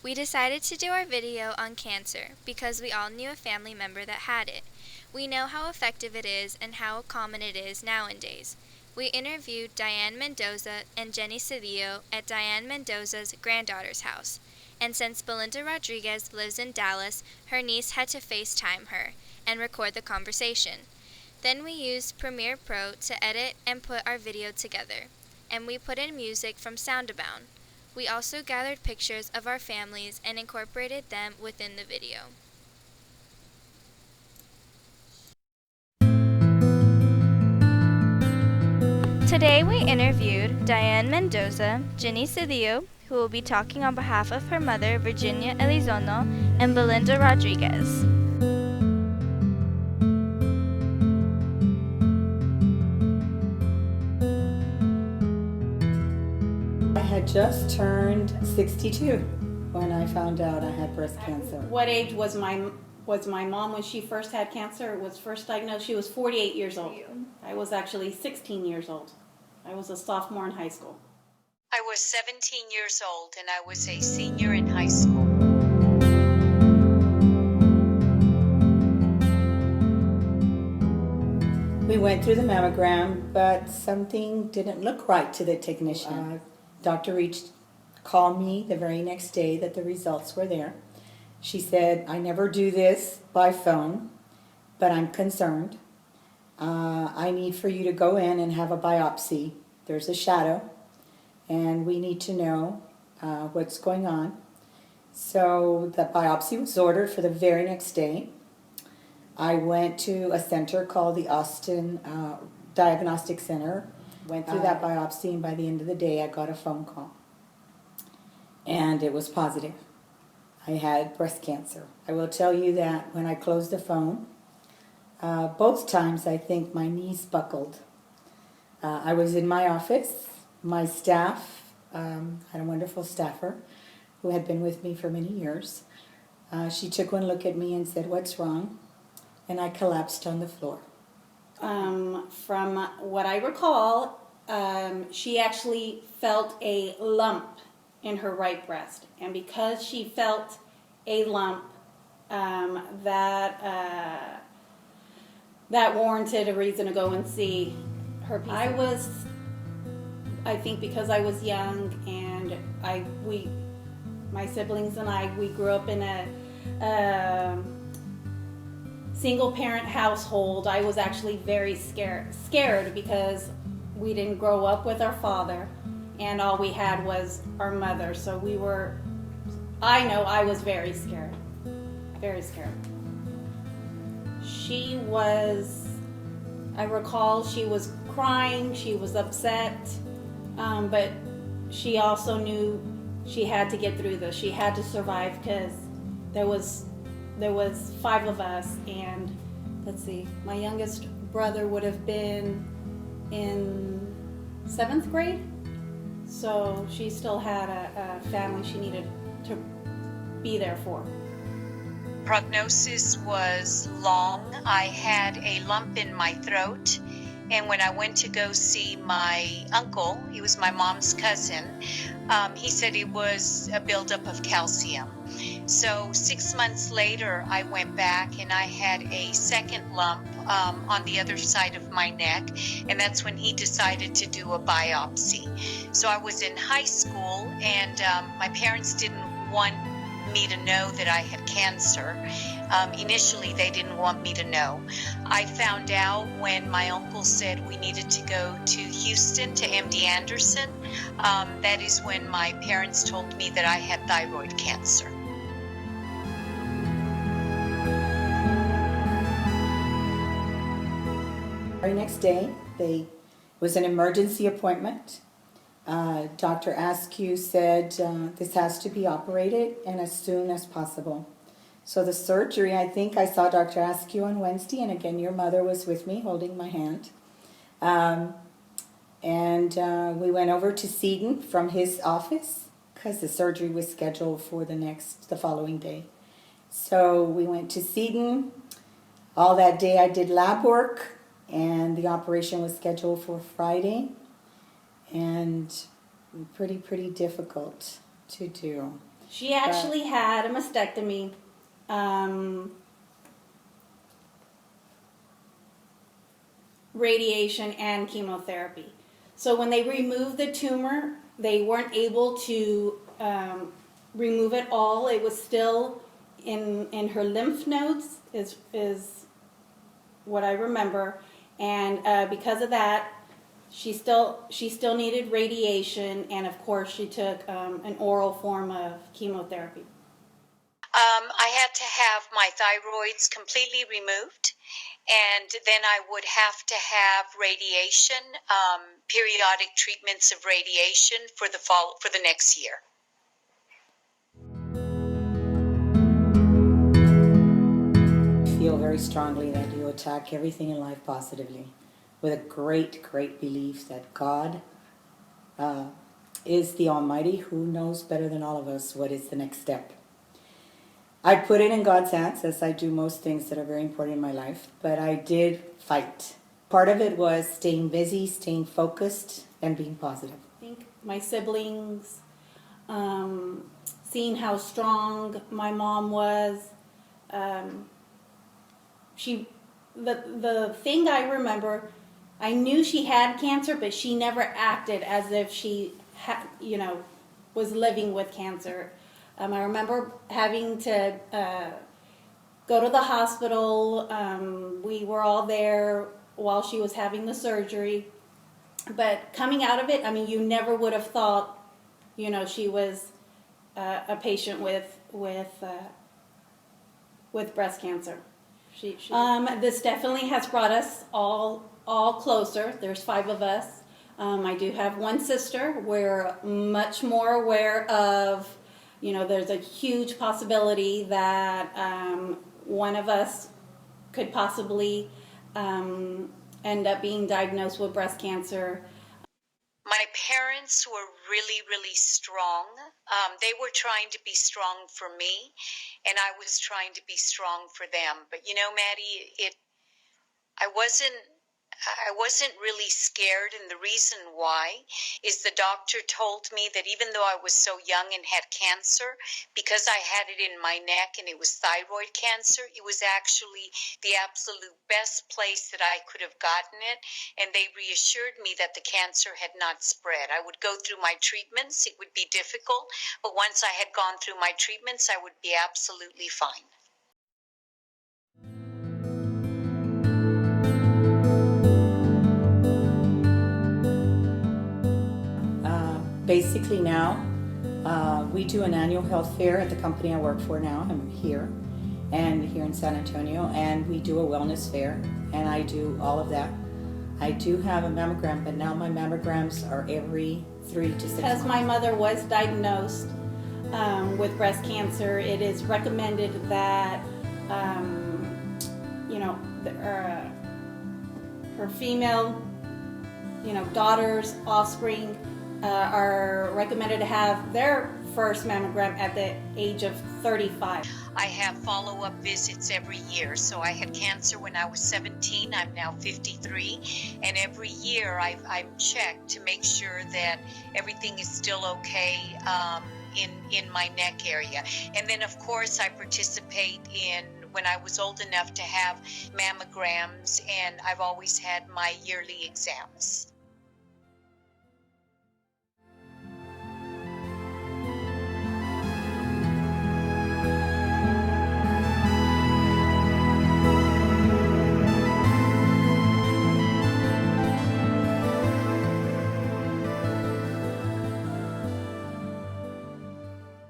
We decided to do our video on cancer because we all knew a family member that had it. We know how effective it is and how common it is nowadays. We interviewed Diane Mendoza and Jenny Cedillo at Diane Mendoza's granddaughter's house. And since Belinda Rodriguez lives in Dallas, her niece had to FaceTime her and record the conversation. Then we used Premiere Pro to edit and put our video together. And we put in music from Soundabound. We also gathered pictures of our families and incorporated them within the video. Today we interviewed Diane Mendoza, Jenny Cedillo, who will be talking on behalf of her mother, Virginia Elizondo, and Belinda Rodriguez. I had just turned 62 when I found out I had breast cancer. What age was my mom when she first had cancer? Was first diagnosed? She was 48 years old. I was actually 16 years old. I was a sophomore in high school. I was 17 years old and I was a senior in high school. We went through the mammogram, but something didn't look right to the technician. Doctor called me the very next day that the results were there. She said, I never do this by phone, but I'm concerned. I need for you to go in and have a biopsy. There's a shadow, and we need to know what's going on. So the biopsy was ordered for the very next day. I went to a center called the Austin Diagnostic Center, went through that biopsy, and by the end of the day I got a phone call. And it was positive. I had breast cancer. I will tell you that when I closed the phone, both times I think my knees buckled. I was in my office. My staff, had a wonderful staffer who had been with me for many years. She took one look at me and said, what's wrong? And I collapsed on the floor. From what I recall, she actually felt a lump in her right breast. And because she felt a lump, that warranted a reason to go and see her. I think because I was young and my siblings and we grew up in a single parent household. I was actually very scared because we didn't grow up with our father and all we had was our mother. So I know I was very scared. Very scared. I recall she was crying, she was upset, but she also knew she had to get through this. She had to survive because there was 5 of us, and let's see, my youngest brother would have been in 7th grade, so she still had a family she needed to be there for. Prognosis was long. I had a lump in my throat, and when I went to go see my uncle, he was my mom's cousin, he said it was a buildup of calcium. So 6 months later, I went back and I had a second lump on the other side of my neck, and that's when he decided to do a biopsy. So I was in high school, and my parents didn't want me to know that I had cancer. Initially, they didn't want me to know. I found out when my uncle said we needed to go to Houston to MD Anderson. That is when my parents told me that I had thyroid cancer. The very next day, it was an emergency appointment. Dr. Askew said this has to be operated and as soon as possible. So the surgery, I think I saw Dr. Askew on Wednesday, and again your mother was with me holding my hand. We went over to Seton from his office because the surgery was scheduled for the following day. So we went to Seton. All that day I did lab work, and the operation was scheduled for Friday. And pretty difficult to do. She actually had a mastectomy. Radiation and chemotherapy. So when they removed the tumor, they weren't able to remove it all. It was still in her lymph nodes, is what I remember, and because of that, she still needed radiation, and of course she took an oral form of chemotherapy. I had to have my thyroids completely removed, and then I would have to have radiation, periodic treatments of radiation for the next year. I feel very strongly that you attack everything in life positively, with a great, great belief that God is the Almighty, who knows better than all of us what is the next step. I put it in God's hands, as I do most things that are very important in my life, but I did fight. Part of it was staying busy, staying focused, and being positive. I think my siblings, seeing how strong my mom was, the thing I remember, I knew she had cancer, but she never acted as if she was living with cancer. I remember having to go to the hospital. We were all there while she was having the surgery. But coming out of it, I mean, you never would have thought, she was a patient with breast cancer. This definitely has brought us all closer. There's 5 of us. I do have one sister. We're much more aware of, there's a huge possibility that one of us could possibly end up being diagnosed with breast cancer. My parents were really, really strong. They were trying to be strong for me, and I was trying to be strong for them. But Maddie, I wasn't really scared, and the reason why is the doctor told me that even though I was so young and had cancer, because I had it in my neck and it was thyroid cancer, it was actually the absolute best place that I could have gotten it, and they reassured me that the cancer had not spread. I would go through my treatments. It would be difficult, but once I had gone through my treatments, I would be absolutely fine. Basically now, we do an annual health fair at the company I work for now. I'm here in San Antonio, and we do a wellness fair, and I do all of that. I do have a mammogram, but now my mammograms are every 3 to 6 months. Because my mother was diagnosed with breast cancer, it is recommended that her female daughters, offspring, are recommended to have their first mammogram at the age of 35. I have follow-up visits every year. So I had cancer when I was 17. I'm now 53. And every year I'm checked to make sure that everything is still okay in my neck area. And then, of course, I participate in when I was old enough to have mammograms, and I've always had my yearly exams.